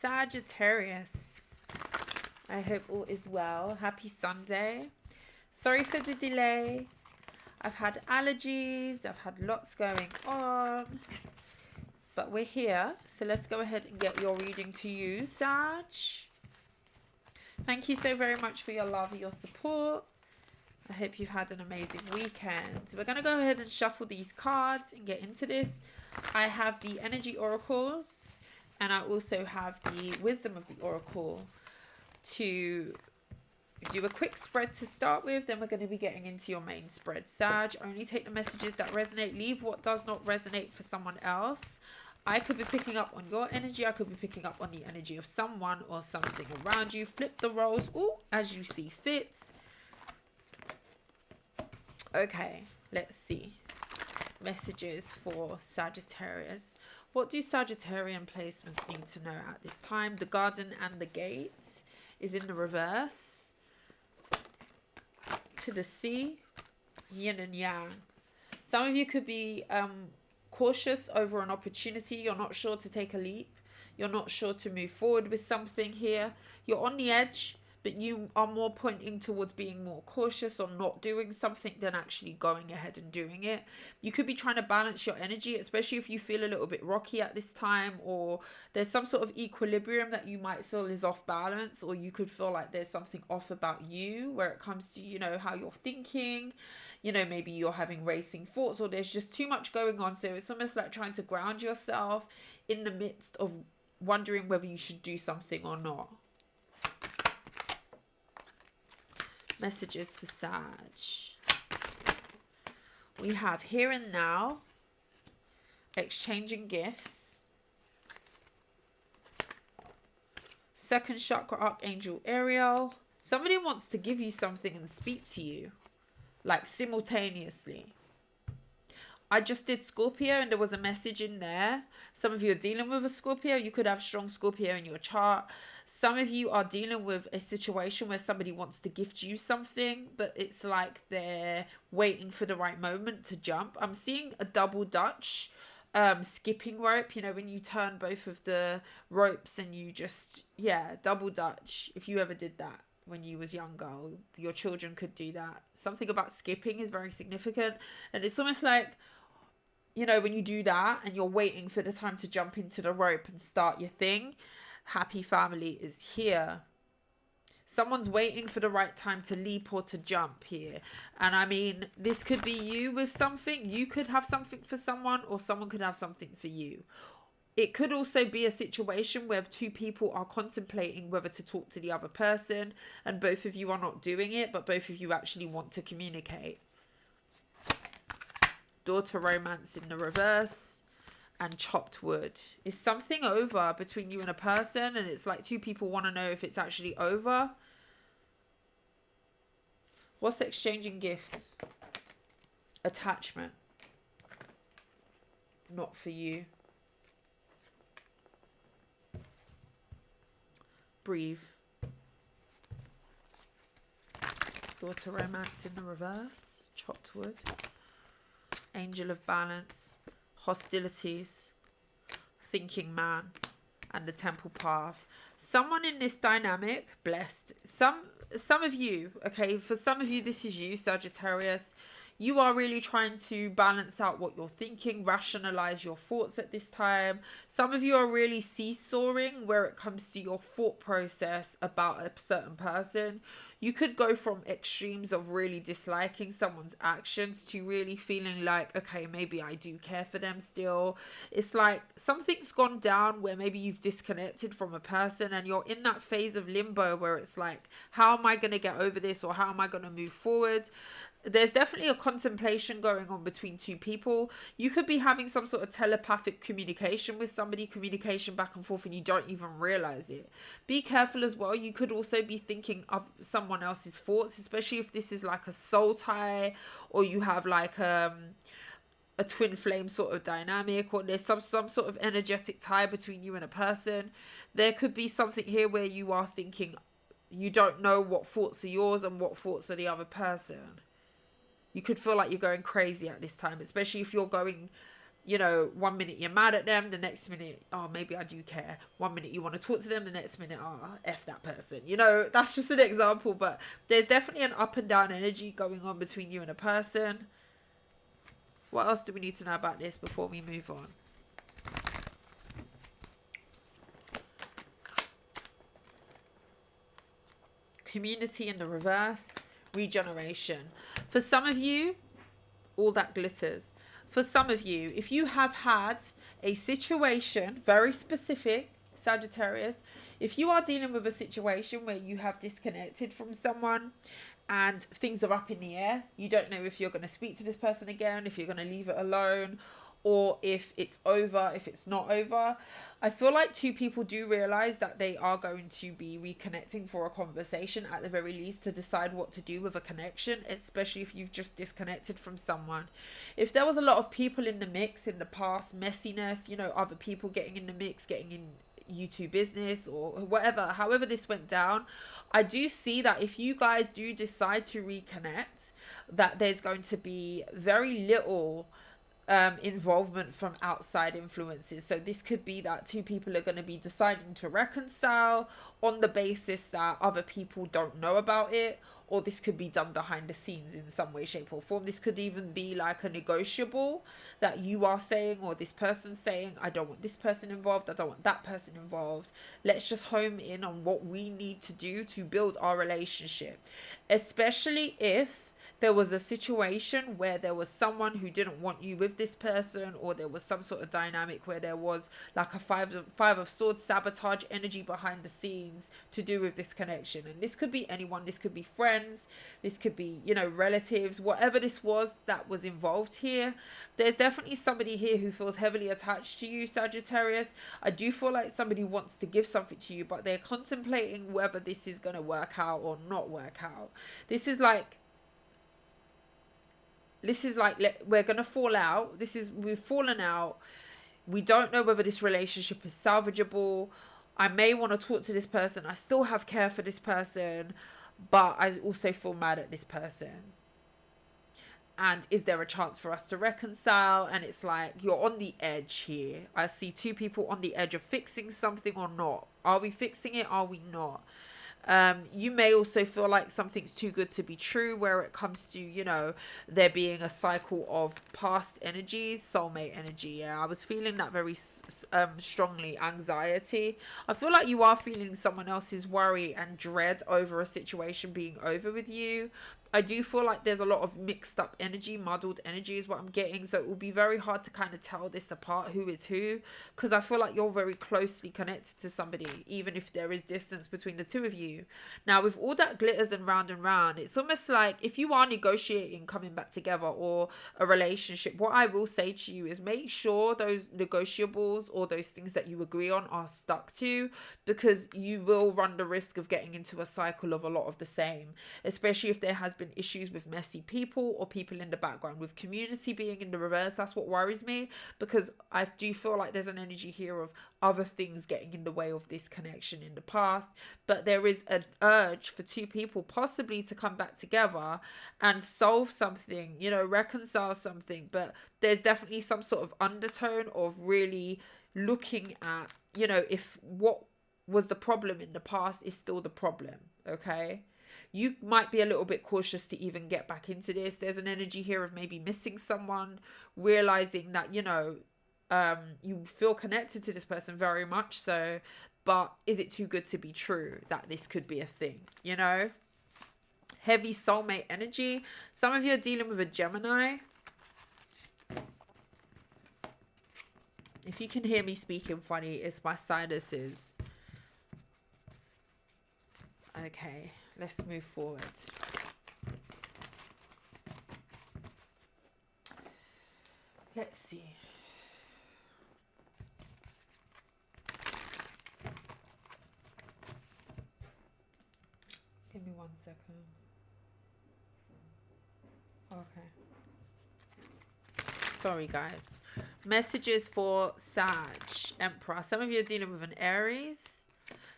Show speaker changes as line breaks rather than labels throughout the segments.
Sagittarius, I hope all is well. Happy Sunday. Sorry for the delay. I've had allergies, I've had lots going on, but we're here. So let's go ahead and get your reading to you, Sag. Thank you so very much for your love and your support. I hope you've had an amazing weekend. So we're going to go ahead and shuffle these cards and get into this. I have the energy oracles and I also have the wisdom of the oracle to do a quick spread to start with. Then we're going to be getting into your main spread. Sag, only take the messages that resonate. Leave what does not resonate for someone else. I could be picking up on your energy. I could be picking up on the energy of someone or something around you. Flip the roles as you see fit. Okay, let's see. Messages for Sagittarius. What do Sagittarian placements need to know at this time? The garden and the gate is in the reverse. To the sea, yin and yang. Some of you could be cautious over an opportunity. You're not sure to take a leap. You're not sure to move forward with something here. You're on the edge, but you are more pointing towards being more cautious or not doing something than actually going ahead and doing it. You could be trying to balance your energy, especially if you feel a little bit rocky at this time, or there's some sort of equilibrium that you might feel is off balance, or you could feel like there's something off about you where it comes to, how you're thinking, maybe you're having racing thoughts, or there's just too much going on. So it's almost like trying to ground yourself in the midst of wondering whether you should do something or not. Messages for Sag. We have here and now, exchanging gifts, second chakra archangel Ariel. Somebody wants to give you something and speak to you, like simultaneously. I just did Scorpio and there was a message in there. Some of you are dealing with a Scorpio. You could have strong Scorpio in your chart. Some of you are dealing with a situation where somebody wants to gift you something, but it's like they're waiting for the right moment to jump. I'm seeing a double Dutch skipping rope, when you turn both of the ropes and you just, double Dutch. If you ever did that when you was younger, your children could do that. Something about skipping is very significant. And it's almost like, when you do that and you're waiting for the time to jump into the rope and start your thing, happy family is here. Someone's waiting for the right time to leap or to jump here. And I mean, this could be you with something. You could have something for someone, or someone could have something for you. It could also be a situation where two people are contemplating whether to talk to the other person and both of you are not doing it, but both of you actually want to communicate. Daughter romance in the reverse and chopped wood. Is something over between you and a person? And it's like two people want to know if it's actually over. What's exchanging gifts? Attachment. Not for you. Breathe. Daughter romance in the reverse. Chopped wood. Angel of balance. Hostilities. Thinking man. And the temple path. Someone in this dynamic, blessed. Some of you, okay, for some of you, this is you, Sagittarius. You are really trying to balance out what you're thinking, rationalize your thoughts at this time. Some of you are really seesawing where it comes to your thought process about a certain person. You could go from extremes of really disliking someone's actions to really feeling like, okay, maybe I do care for them still. It's like something's gone down where maybe you've disconnected from a person and you're in that phase of limbo where it's like, how am I going to get over this, or how am I going to move forward? There's definitely a contemplation going on between two people. You could be having some sort of telepathic communication with somebody, communication back and forth, and you don't even realize it. Be careful as well. You could also be thinking of someone else's thoughts, especially if this is like a soul tie, or you have like a twin flame sort of dynamic, or there's some sort of energetic tie between you and a person. There could be something here where you are thinking, you don't know what thoughts are yours and what thoughts are the other person. You could feel like you're going crazy at this time, especially if you're going you know, 1 minute you're mad at them, the next minute, oh, maybe I do care. 1 minute you want to talk to them, the next minute, oh, F that person. You know, that's just an example, but there's definitely an up and down energy going on between you and a person. What else do we need to know about this before we move on? Community in the reverse, regeneration. For some of you, all that glitters. For some of you, if you have had a situation, very specific, Sagittarius, if you are dealing with a situation where you have disconnected from someone and things are up in the air, you don't know if you're going to speak to this person again, if you're going to leave it alone, or if it's over, if it's not over. I feel like two people do realize that they are going to be reconnecting for a conversation at the very least, to decide what to do with a connection, especially if you've just disconnected from someone. If there was a lot of people in the mix in the past, messiness, you know, other people getting in the mix, getting in YouTube business or whatever, however this went down, I do see that if you guys do decide to reconnect, that there's going to be very little involvement from outside influences. So this could be that two people are going to be deciding to reconcile on the basis that other people don't know about it, or this could be done behind the scenes in some way, shape or form. This could even be like a negotiable that you are saying, or this person's saying, I don't want this person involved, I don't want that person involved. Let's just home in on what we need to do to build our relationship, especially if there was a situation where there was someone who didn't want you with this person, or there was some sort of dynamic where there was like a five of swords sabotage energy behind the scenes to do with this connection. And this could be anyone, this could be friends, this could be, you know, relatives, whatever this was that was involved here. There's definitely somebody here who feels heavily attached to you, Sagittarius. I do feel like somebody wants to give something to you, but they're contemplating whether this is going to work out or not work out. This is like, we're going to fall out. We've fallen out. We don't know whether this relationship is salvageable. I may want to talk to this person. I still have care for this person, but I also feel mad at this person. And is there a chance for us to reconcile? And it's like, you're on the edge here. I see two people on the edge of fixing something or not. Are we fixing it? Are we not? You may also feel like something's too good to be true, where it comes to, you know, there being a cycle of past energies, soulmate energy. Yeah, I was feeling that very strongly. Anxiety. I feel like you are feeling someone else's worry and dread over a situation being over with you. I do feel like there's a lot of mixed up energy, muddled energy is what I'm getting. So it will be very hard to kind of tell this apart, who is who, because I feel like you're very closely connected to somebody, even if there is distance between the two of you. Now, with all that glitters and round, it's almost like if you are negotiating coming back together or a relationship, what I will say to you is make sure those negotiables or those things that you agree on are stuck to, because you will run the risk of getting into a cycle of a lot of the same, especially if there has been issues with messy people or people in the background. With community being in the reverse, that's what worries me, because I do feel like there's an energy here of other things getting in the way of this connection in the past. But there is an urge for two people possibly to come back together and solve something, you know, reconcile something. But there's definitely some sort of undertone of really looking at, you know, if what was the problem in the past is still the problem. Okay, you might be a little bit cautious to even get back into this. There's an energy here of maybe missing someone, realizing that, you know, you feel connected to this person very much so, but is it too good to be true that this could be a thing, you know? Heavy soulmate energy. Some of you are dealing with a Gemini. If you can hear me speaking funny, it's my sinuses. Okay, let's move forward. Let's see. Give me 1 second. Okay. Sorry, guys. Messages for Sag, Emperor. Some of you are dealing with an Aries.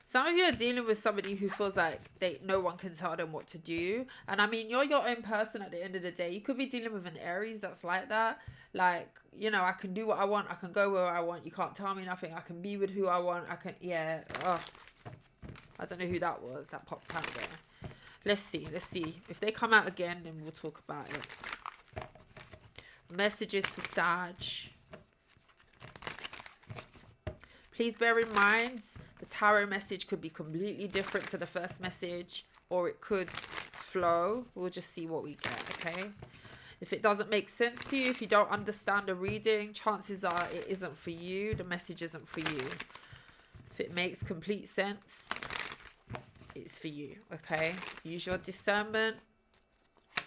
Some of you are dealing with somebody who feels like no one can tell them what to do. And I mean, you're your own person at the end of the day. You could be dealing with an Aries that's like that. Like, you know, I can do what I want. I can go where I want. You can't tell me nothing. I can be with who I want. I can, yeah. Oh, I don't know who that was that popped out there. Let's see. Let's see. If they come out again, then we'll talk about it. Messages for Sag. Please bear in mind, the tarot message could be completely different to the first message, or it could flow. We'll just see what we get, okay? If it doesn't make sense to you, if you don't understand the reading, chances are it isn't for you. The message isn't for you. If it makes complete sense, it's for you, okay? Use your discernment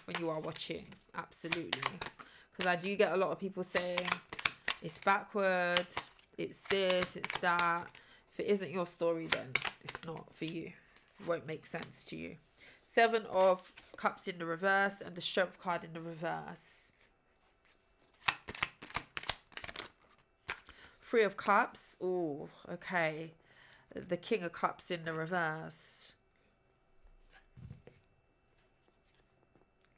when you are watching, absolutely. Because I do get a lot of people saying, it's backward, it's this, it's that. If it isn't your story, then it's not for you. It won't make sense to you. 7 of Cups in the reverse and the Strength card in the reverse. 3 of Cups. Oh, okay. The King of Cups in the reverse.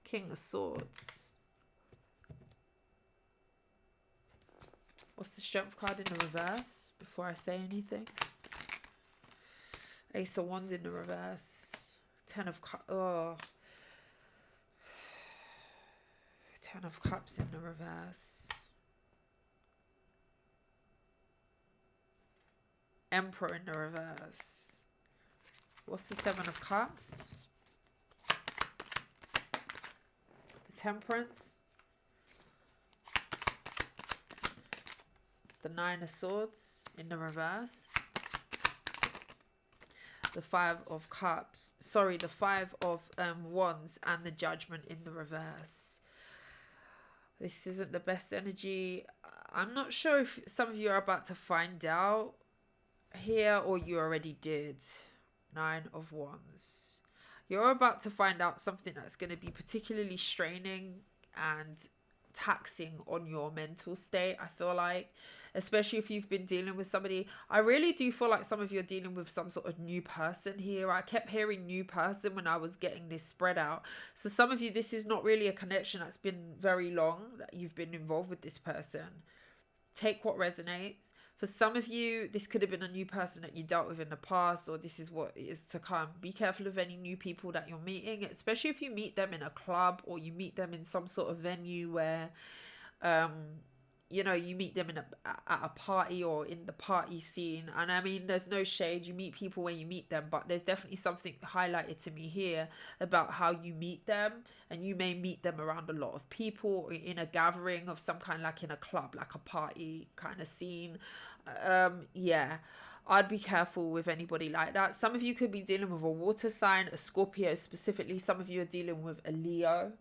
King of Swords. What's the Strength card in the reverse before I say anything? Ace of Wands in the reverse. 10 of Cups. Oh. 10 of Cups in the reverse. Emperor in the reverse. What's the 7 of Cups? The Temperance. The 9 of Swords in the reverse. The 5 of Cups. Sorry, the 5 of Wands and the Judgment in the reverse. This isn't the best energy. I'm not sure if some of you are about to find out here or you already did. 9 of Wands. You're about to find out something that's going to be particularly straining and taxing on your mental state, I feel like, especially if you've been dealing with somebody. I really do feel like some of you are dealing with some sort of new person here. I kept hearing new person when I was getting this spread out. So some of you, this is not really a connection that's been very long that you've been involved with this person. Take what resonates. For some of you, this could have been a new person that you dealt with in the past, or this is what is to come. Be careful of any new people that you're meeting, especially if you meet them in a club or you meet them in some sort of venue where, you know, you meet them at a party or in the party scene. And I mean, there's no shade. You meet people when you meet them, but there's definitely something highlighted to me here about how you meet them. And you may meet them around a lot of people or in a gathering of some kind, like in a club, like a party kind of scene. Yeah, I'd be careful with anybody like that. Some of you could be dealing with a water sign, a Scorpio specifically. Some of you are dealing with a Leo.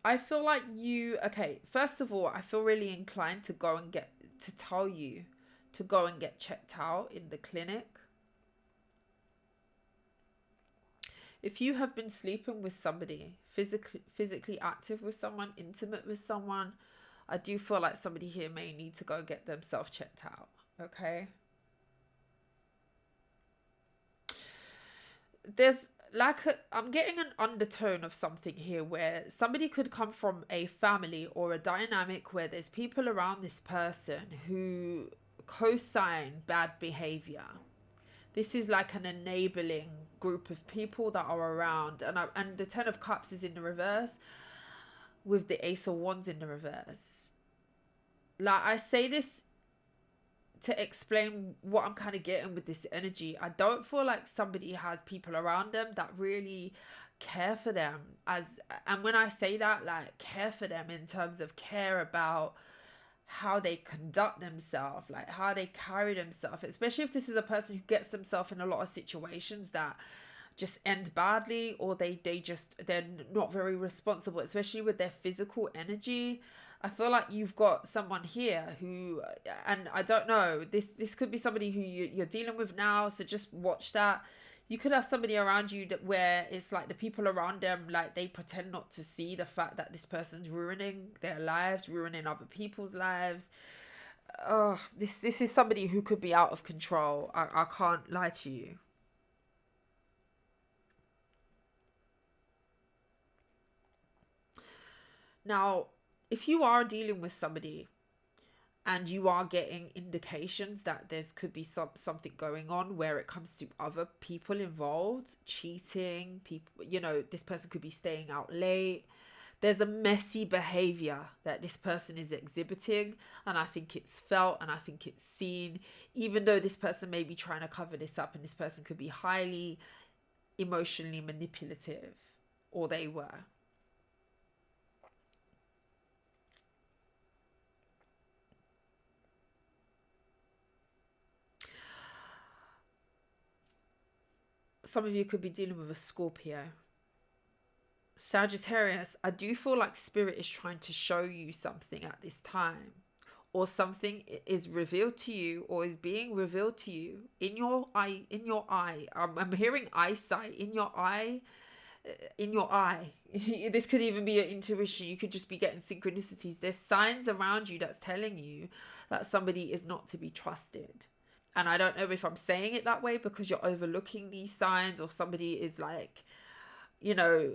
I feel like you, okay, first of all, I feel really inclined to go and tell you to go and get checked out in the clinic. If you have been sleeping with somebody, physically active with someone, intimate with someone, I do feel like somebody here may need to go get themselves checked out, okay? There's like I'm getting an undertone of something here where somebody could come from a family or a dynamic where there's people around this person who co-sign bad behavior. This is like an enabling group of people that are around. And the 10 of Cups is in the reverse with the Ace of Wands in the reverse. Like, I say this to explain what I'm kind of getting with this energy. I don't feel like somebody has people around them that really care for them. And when I say that, like, care for them in terms of care about how they conduct themselves, like how they carry themselves, especially if this is a person who gets themselves in a lot of situations that just end badly, or they're not very responsible, especially with their physical energy. I feel like you've got someone here who, and I don't know, this could be somebody who you're dealing with now, so just watch that. You could have somebody around you that where it's like the people around them, like they pretend not to see the fact that this person's ruining their lives, ruining other people's lives. Oh, this is somebody who could be out of control. I can't lie to you. Now, if you are dealing with somebody and you are getting indications that there's could be something going on where it comes to other people involved, cheating, people, you know, this person could be staying out late. There's a messy behavior that this person is exhibiting, and I think it's felt and I think it's seen, even though this person may be trying to cover this up, and this person could be highly emotionally manipulative, or they were. Some of you could be dealing with a Scorpio. Sagittarius, I do feel like spirit is trying to show you something at this time, or something is revealed to you, or is being revealed to you in your eye. I'm hearing eyesight in your eye. This could even be your intuition. You could just be getting synchronicities. There's signs around you that's telling you that somebody is not to be trusted. And I don't know if I'm saying it that way because you're overlooking these signs, or somebody is like, you know,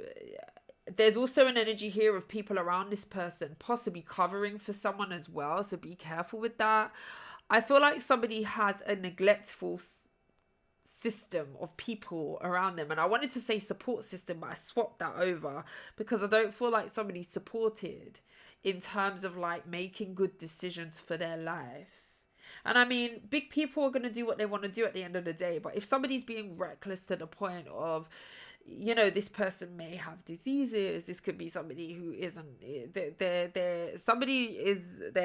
there's also an energy here of people around this person possibly covering for someone as well. So be careful with that. I feel like somebody has a neglectful system of people around them. And I wanted to say support system, but I swapped that over because I don't feel like somebody's supported in terms of like making good decisions for their life. And I mean, big people are going to do what they want to do at the end of the day. But if somebody's being reckless to the point of, you know, this person may have diseases, this could be somebody who isn't, they're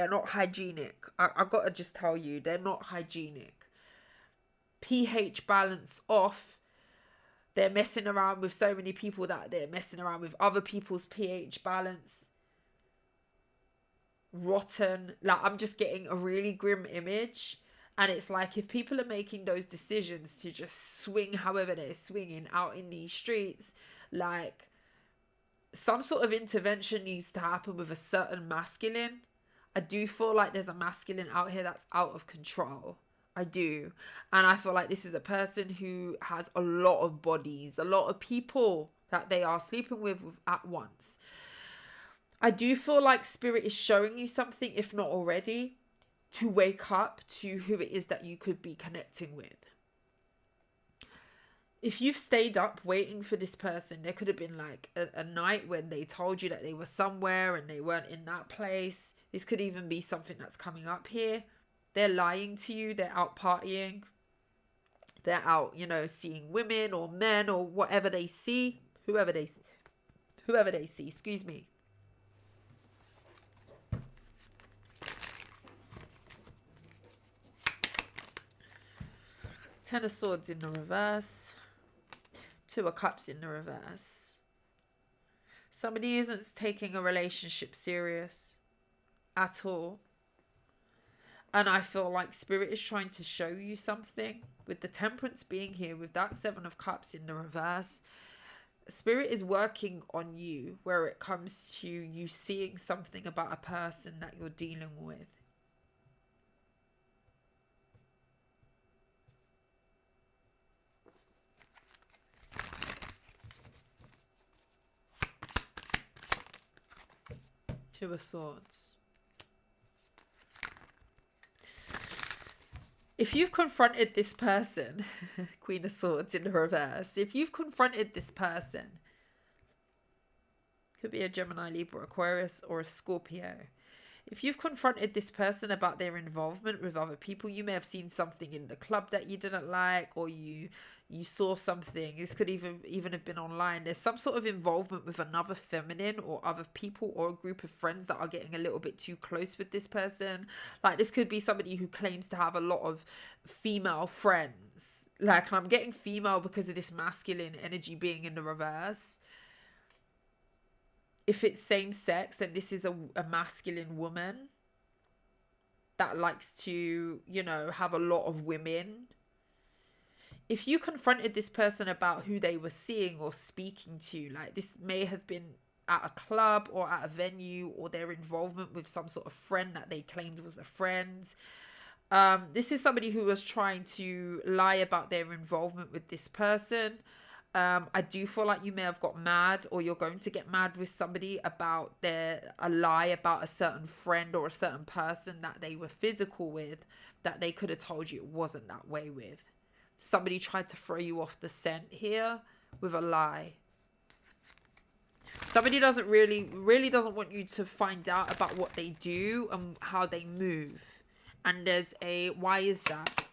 not hygienic. I've got to just tell you, they're not hygienic. pH balance off. They're messing around with so many people that they're messing around with other people's pH balance. Rotten. Like, I'm just getting a really grim image, and it's like if people are making those decisions to just swing however they're swinging out in these streets, like some sort of intervention needs to happen with a certain masculine. I do feel like there's a masculine out here that's out of control. I do. And I feel like this is a person who has a lot of bodies, a lot of people that they are sleeping with at once. I do feel like spirit is showing you something, if not already, to wake up to who it is that you could be connecting with. If you've stayed up waiting for this person, there could have been like a night when they told you that they were somewhere and they weren't in that place. This could even be something that's coming up here. They're lying to you. They're out partying. They're out, you know, seeing women or men or whatever they see. Whoever they see, excuse me. Ten of Swords in the reverse. Two of Cups in the reverse. Somebody isn't taking a relationship serious at all. And I feel like spirit is trying to show you something. With the Temperance being here, with that Seven of Cups in the reverse, spirit is working on you where it comes to you seeing something about a person that you're dealing with. Two of Swords. If you've confronted this person, Queen of Swords in the reverse, if you've confronted this person, could be a Gemini, Libra, Aquarius, or a Scorpio. If you've confronted this person about their involvement with other people, you may have seen something in the club that you didn't like, or you saw something. This could even have been online. There's some sort of involvement with another feminine or other people or a group of friends that are getting a little bit too close with this person. Like, this could be somebody who claims to have a lot of female friends. Like, and I'm getting female because of this masculine energy being in the reverse. If it's same sex, then this is a masculine woman that likes to, you know, have a lot of women. If you confronted this person about who they were seeing or speaking to, like, this may have been at a club or at a venue, or their involvement with some sort of friend that they claimed was a friend. This is somebody who was trying to lie about their involvement with this person. I do feel like you may have got mad, or you're going to get mad with somebody about a lie about a certain friend or a certain person that they were physical with, that they could have told you it wasn't that way with. Somebody tried to throw you off the scent here with a lie. Somebody really doesn't want you to find out about what they do and how they move. And there's why is that?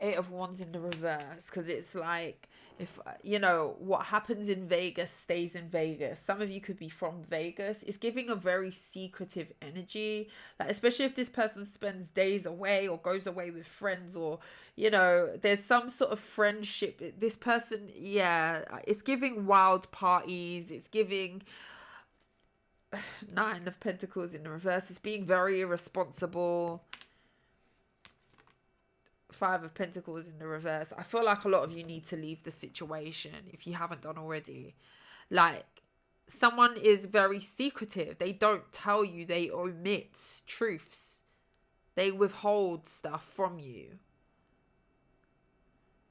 8 of Wands in the reverse, because it's like, if what happens in Vegas stays in Vegas. Some of you could be from Vegas. It's giving a very secretive energy, like, especially if this person spends days away or goes away with friends, or there's some sort of friendship. This person, it's giving wild parties. It's giving 9 of Pentacles in the reverse. It's being very irresponsible. 5 of Pentacles in the reverse. I feel like a lot of you need to leave the situation if you haven't done already. Like, someone is very secretive. They don't tell you. They omit truths. They withhold stuff from you.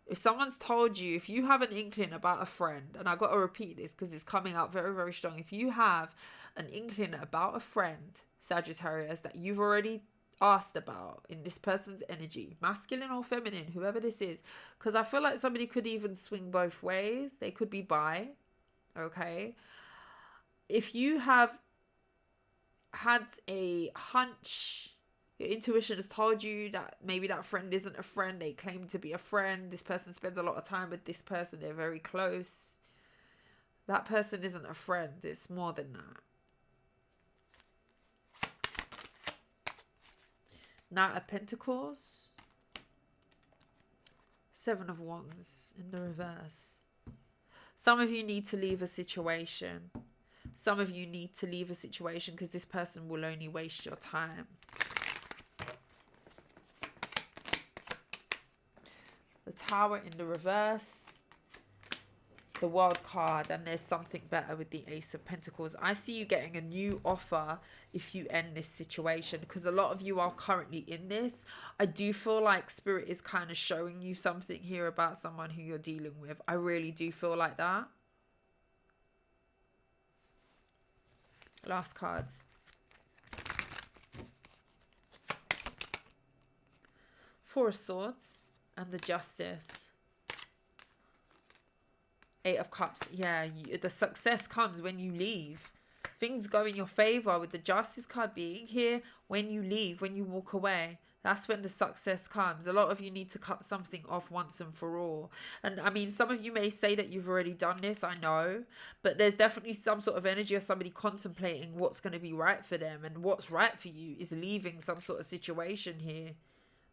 If someone's told you, if you have an inkling about a friend, and I got to repeat this because it's coming out very, very strong. If you have an inkling about a friend, Sagittarius, that you've already asked about in this person's energy, masculine or feminine, whoever this is, because I feel like somebody could even swing both ways. They could be bi, okay? If you have had a hunch, your intuition has told you that maybe that friend isn't a friend, they claim to be a friend, this person spends a lot of time with this person, they're very close, that person isn't a friend, it's more than that. Knight of Pentacles, 7 of Wands in the reverse. Some of you need to leave a situation. Some of you need to leave a situation because this person will only waste your time. The Tower in the reverse. The World card, and there's something better with the Ace of Pentacles. I see you getting a new offer if you end this situation, because a lot of you are currently in this. I do feel like Spirit is kind of showing you something here about someone who you're dealing with. I really do feel like that. Last card. Four of Swords and the Justice. 8 of Cups. Yeah, the success comes when you leave. Things go in your favor with the Justice card being here. When you leave, when you walk away, that's when the success comes. A lot of you need to cut something off once and for all. And I mean, some of you may say that you've already done this, I know. But there's definitely some sort of energy of somebody contemplating what's going to be right for them. And what's right for you is leaving some sort of situation here.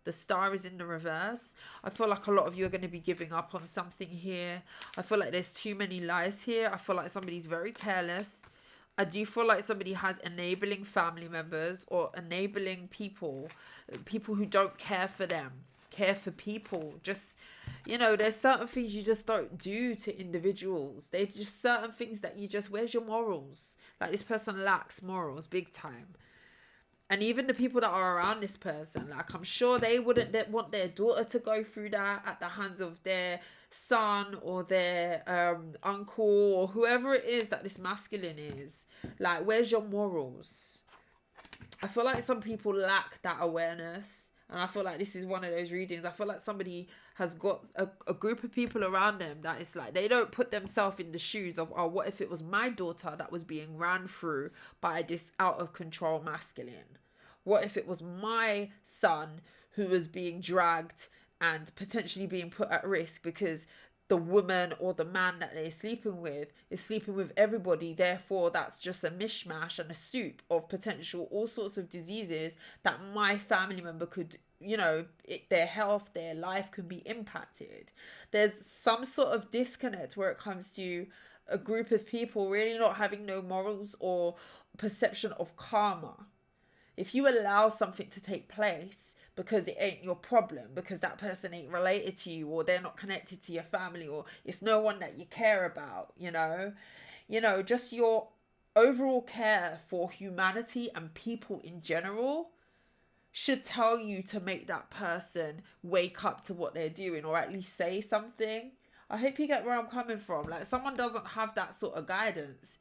The Star is in the reverse. I feel like a lot of you are going to be giving up on something here. I feel like there's too many lies here. I feel like somebody's very careless. I do feel like somebody has enabling family members or enabling people who don't care for them, care for people. Just, there's certain things you just don't do to individuals. There's just certain things that you just, where's your morals? Like, this person lacks morals big time. And even the people that are around this person, like, I'm sure they wouldn't want their daughter to go through that at the hands of their son or their uncle or whoever it is that this masculine is. Like, where's your morals? I feel like some people lack that awareness. And I feel like this is one of those readings. I feel like somebody has got a group of people around them that it's like they don't put themselves in the shoes of, oh, what if it was my daughter that was being ran through by this out of control masculine? What if it was my son who was being dragged and potentially being put at risk because the woman or the man that they're sleeping with is sleeping with everybody? Therefore, that's just a mishmash and a soup of potential all sorts of diseases that my family member could, their health, their life could be impacted. There's some sort of disconnect where it comes to a group of people really not having no morals or perception of karma. If you allow something to take place because it ain't your problem, because that person ain't related to you, or they're not connected to your family, or it's no one that you care about, just your overall care for humanity and people in general should tell you to make that person wake up to what they're doing, or at least say something. I hope you get where I'm coming from. Like, someone doesn't have that sort of guidance.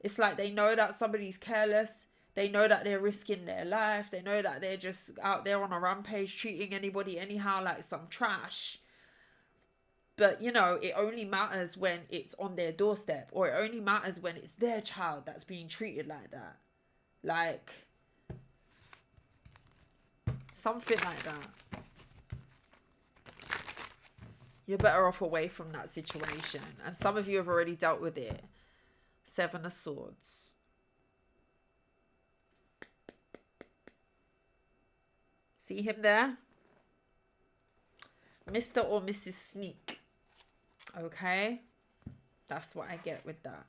It's like they know that somebody's careless. They know that they're risking their life. They know that they're just out there on a rampage, treating anybody anyhow like some trash. But, you know, it only matters when it's on their doorstep, or it only matters when it's their child that's being treated like that. Like, something like that. You're better off away from that situation. And some of you have already dealt with it. 7 of Swords. See him there? Mr. or Mrs. Sneak. Okay? That's what I get with that.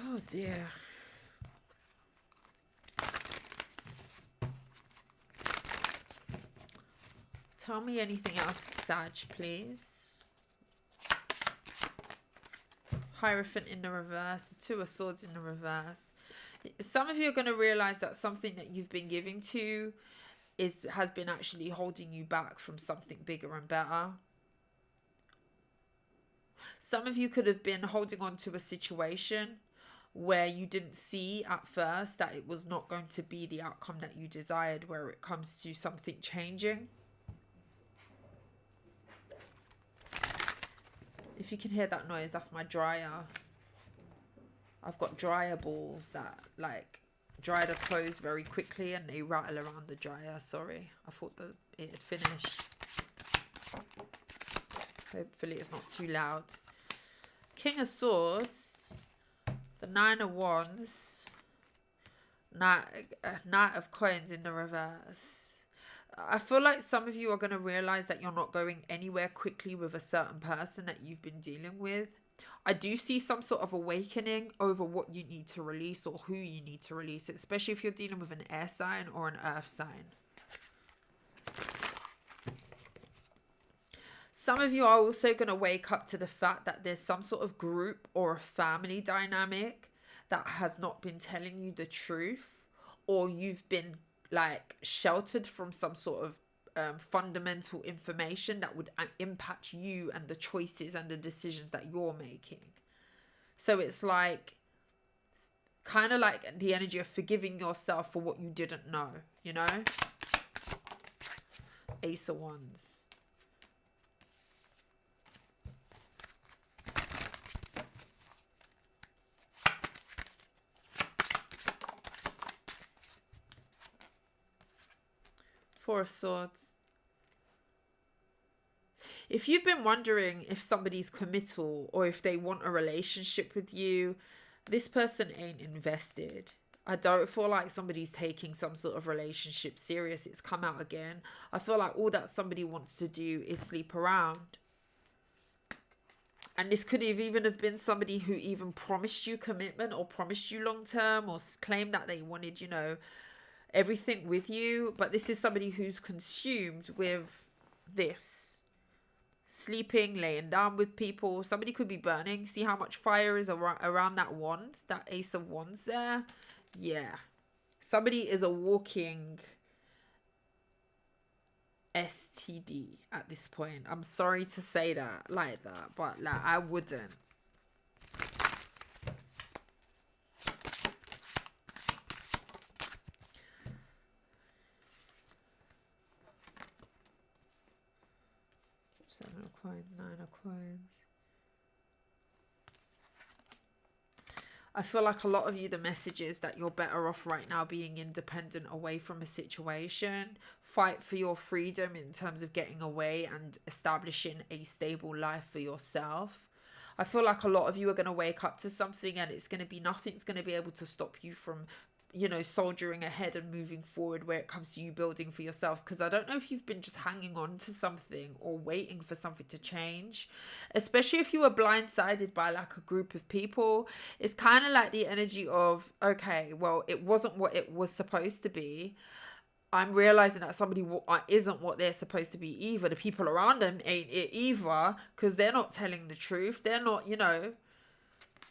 Oh dear. Tell me anything else, Sag, please. Hierophant in the reverse. The 2 of Swords in the reverse. Some of you are going to realize that something that you've been giving to has been actually holding you back from something bigger and better. Some of you could have been holding on to a situation where you didn't see at first that it was not going to be the outcome that you desired, where it comes to something changing. If you can hear that noise, that's my dryer. I've got dryer balls that like dry the clothes very quickly and they rattle around the dryer. Sorry, I thought that it had finished. Hopefully it's not too loud. King of Swords, the 9 of Wands, Knight of Coins in the reverse. I feel like some of you are going to realize that you're not going anywhere quickly with a certain person that you've been dealing with. I do see some sort of awakening over what you need to release or who you need to release, especially if you're dealing with an air sign or an earth sign. Some of you are also going to wake up to the fact that there's some sort of group or a family dynamic that has not been telling you the truth, or you've been like sheltered from some sort of fundamental information that would impact you and the choices and the decisions that you're making. So it's like kind of like the energy of forgiving yourself for what you didn't know, you know? Ace of Wands. Four of Swords. If you've been wondering if somebody's committal or if they want a relationship with you, this person ain't invested. I don't feel like somebody's taking some sort of relationship serious. It's come out again. I feel like all that somebody wants to do is sleep around. And this could have even have been somebody who even promised you commitment or promised you long term or claimed that they wanted, you know, everything with you. But this is somebody who's consumed with this. Sleeping, laying down with people. Somebody could be burning. See how much fire is around that wand? That Ace of Wands there? Yeah. Somebody is a walking STD at this point. I'm sorry to say that like that, but like I wouldn't. Seven of Coins, 9 of Coins. I feel like a lot of you, the message is that you're better off right now being independent away from a situation. Fight for your freedom in terms of getting away and establishing a stable life for yourself. I feel like a lot of you are going to wake up to something and it's going to be nothing's going to be able to stop you from, you know, soldiering ahead and moving forward where it comes to you building for yourselves. Because I don't know if you've been just hanging on to something or waiting for something to change, especially if you were blindsided by like a group of people. It's kind of like the energy of, okay, well, it wasn't what it was supposed to be. I'm realizing that somebody isn't what they're supposed to be either. The people around them ain't it either, because they're not telling the truth. They're not, you know,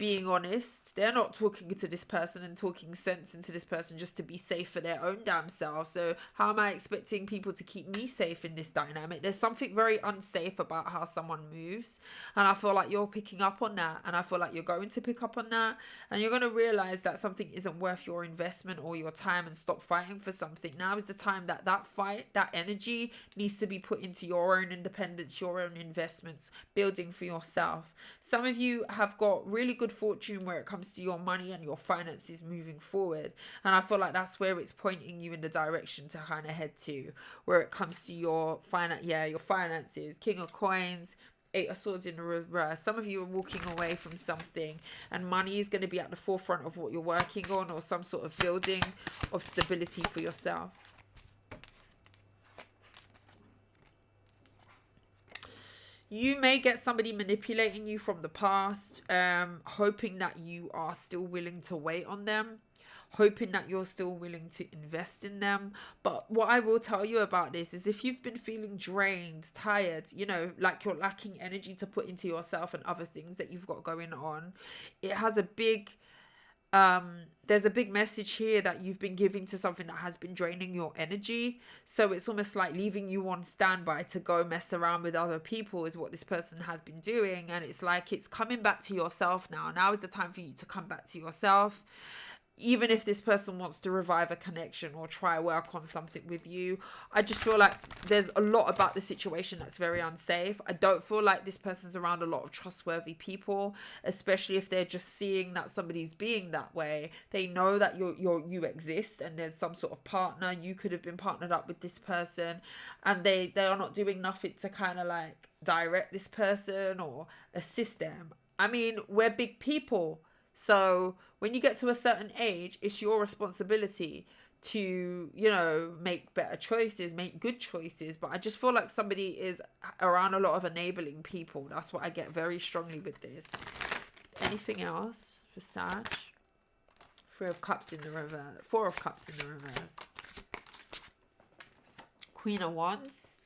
being honest. They're not talking to this person and talking sense into this person just to be safe for their own damn self. So how am I expecting people to keep me safe in this dynamic? There's something very unsafe about how someone moves, and I feel like you're picking up on that, and I feel like you're going to pick up on that, and you're going to realize that something isn't worth your investment or your time, and stop fighting for something. Now is the time that fight, that energy needs to be put into your own independence, your own investments, building for yourself. Some of you have got really good fortune where it comes to your money and your finances moving forward, and I feel like that's where it's pointing you in the direction to kind of head to, where it comes to your your finances. King of Coins, Eight of Swords in the reverse. Some of you are walking away from something, and money is going to be at the forefront of what you're working on, or some sort of building of stability for yourself. You may get somebody manipulating you from the past, hoping that you are still willing to wait on them, hoping that you're still willing to invest in them. But what I will tell you about this is, if you've been feeling drained, tired, like you're lacking energy to put into yourself and other things that you've got going on, it has a big there's a big message here that you've been giving to something that has been draining your energy. So it's almost like leaving you on standby to go mess around with other people is what this person has been doing. And it's like it's coming back to yourself now. Now is the time for you to come back to yourself. Even if this person wants to revive a connection or try work on something with you, I just feel like there's a lot about the situation that's very unsafe. I don't feel like this person's around a lot of trustworthy people, especially if they're just seeing that somebody's being that way. They know that you exist, and there's some sort of partner. You could have been partnered up with this person, and they are not doing nothing to kind of like direct this person or assist them. I mean, we're big people. So when you get to a certain age, it's your responsibility to, make better choices, make good choices. But I just feel like somebody is around a lot of enabling people. That's what I get very strongly with this. Anything else for Sag? Three of Cups in the reverse. Four of Cups in the reverse. Queen of Wands.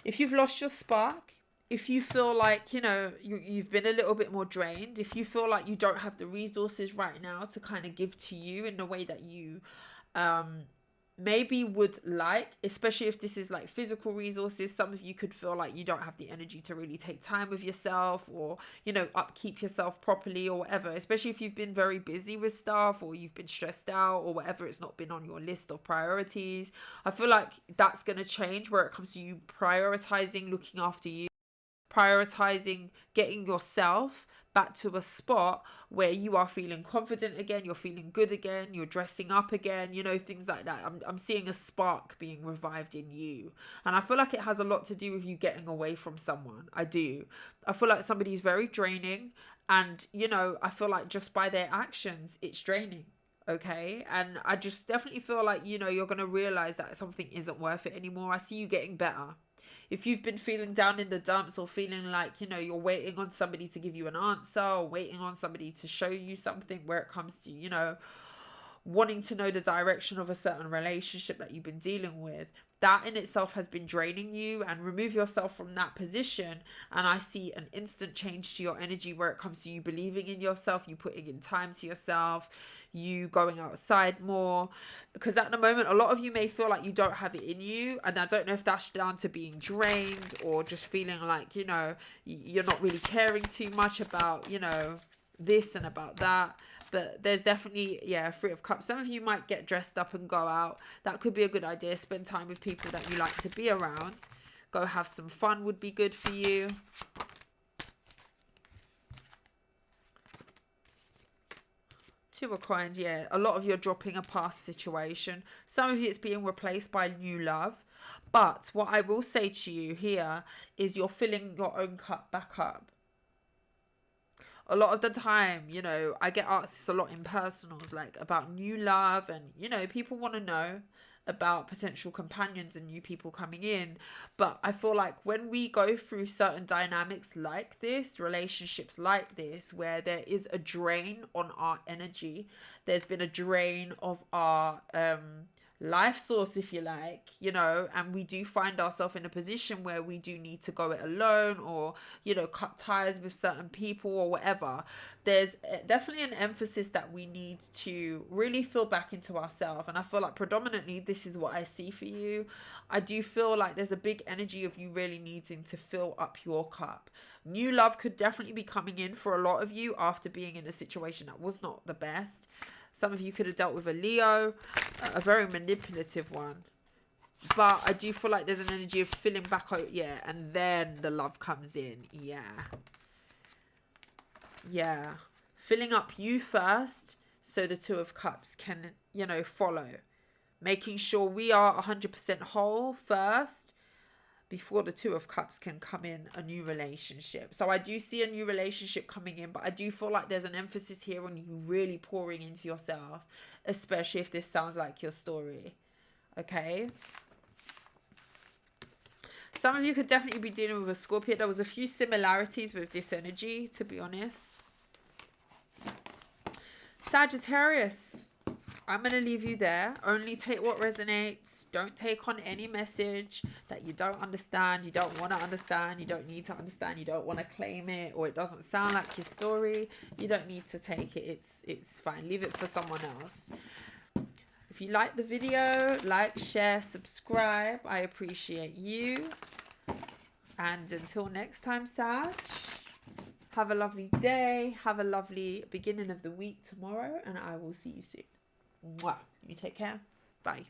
If you've lost your spark, if you feel like, you've been a little bit more drained, if you feel like you don't have the resources right now to kind of give to you in the way that you maybe would like, especially if this is like physical resources, some of you could feel like you don't have the energy to really take time with yourself, or, upkeep yourself properly or whatever, especially if you've been very busy with stuff, or you've been stressed out or whatever, it's not been on your list of priorities. I feel like that's going to change where it comes to you prioritizing looking after you, prioritizing getting yourself back to a spot where you are feeling confident again, you're feeling good again, you're dressing up again, things like that. I'm seeing a spark being revived in you, and I feel like it has a lot to do with you getting away from someone. I feel like somebody's very draining, and I feel like just by their actions it's draining. Okay, and I just definitely feel like you're gonna realize that something isn't worth it anymore. I see you getting better. If you've been feeling down in the dumps, or feeling like, you're waiting on somebody to give you an answer, or waiting on somebody to show you something where it comes to, wanting to know the direction of a certain relationship that you've been dealing with, that in itself has been draining you, and remove yourself from that position, and I see an instant change to your energy where it comes to you believing in yourself, you putting in time to yourself, you going outside more. Because at the moment, a lot of you may feel like you don't have it in you, and I don't know if that's down to being drained, or just feeling like, you're not really caring too much about, this and about that. But there's definitely, Three of Cups. Some of you might get dressed up and go out. That could be a good idea. Spend time with people that you like to be around. Go have some fun would be good for you. Two of Coins, a lot of you are dropping a past situation. Some of you it's being replaced by new love. But what I will say to you here is you're filling your own cup back up. A lot of the time, I get asked this a lot in personals, like about new love, and, people want to know about potential companions and new people coming in. But I feel like when we go through certain dynamics like this, relationships like this, where there is a drain on our energy, there's been a drain of our life source, if you like, you know, and we do find ourselves in a position where we do need to go it alone, or, you know, cut ties with certain people or whatever, there's definitely an emphasis that we need to really feel back into ourselves. And I feel like predominantly this is what I see for you. I do feel like there's a big energy of you really needing to fill up your cup. New love could definitely be coming in for a lot of you after being in a situation that was not the best. Some of you could have dealt with a Leo, a very manipulative one. But I do feel like there's an energy of filling back out, yeah, and then the love comes in, yeah. Yeah. Filling up you first so the Two of Cups can, you know, follow. Making sure we are 100% whole first before the Two of Cups can come in a new relationship. So I do see a new relationship coming in, but I do feel like there's an emphasis here on you really pouring into yourself, especially if this sounds like your story. Okay? Some of you could definitely be dealing with a Scorpio. There was a few similarities with this energy, to be honest. Sagittarius, I'm going to leave you there. Only take what resonates. Don't take on any message that you don't understand, you don't want to understand, you don't need to understand, you don't want to claim it, or it doesn't sound like your story. You don't need to take it. It's fine. Leave it for someone else. If you like the video, like, share, subscribe. I appreciate you. And until next time, Sag, have a lovely day. Have a lovely beginning of the week tomorrow, and I will see you soon. Mwah. You take care. Bye.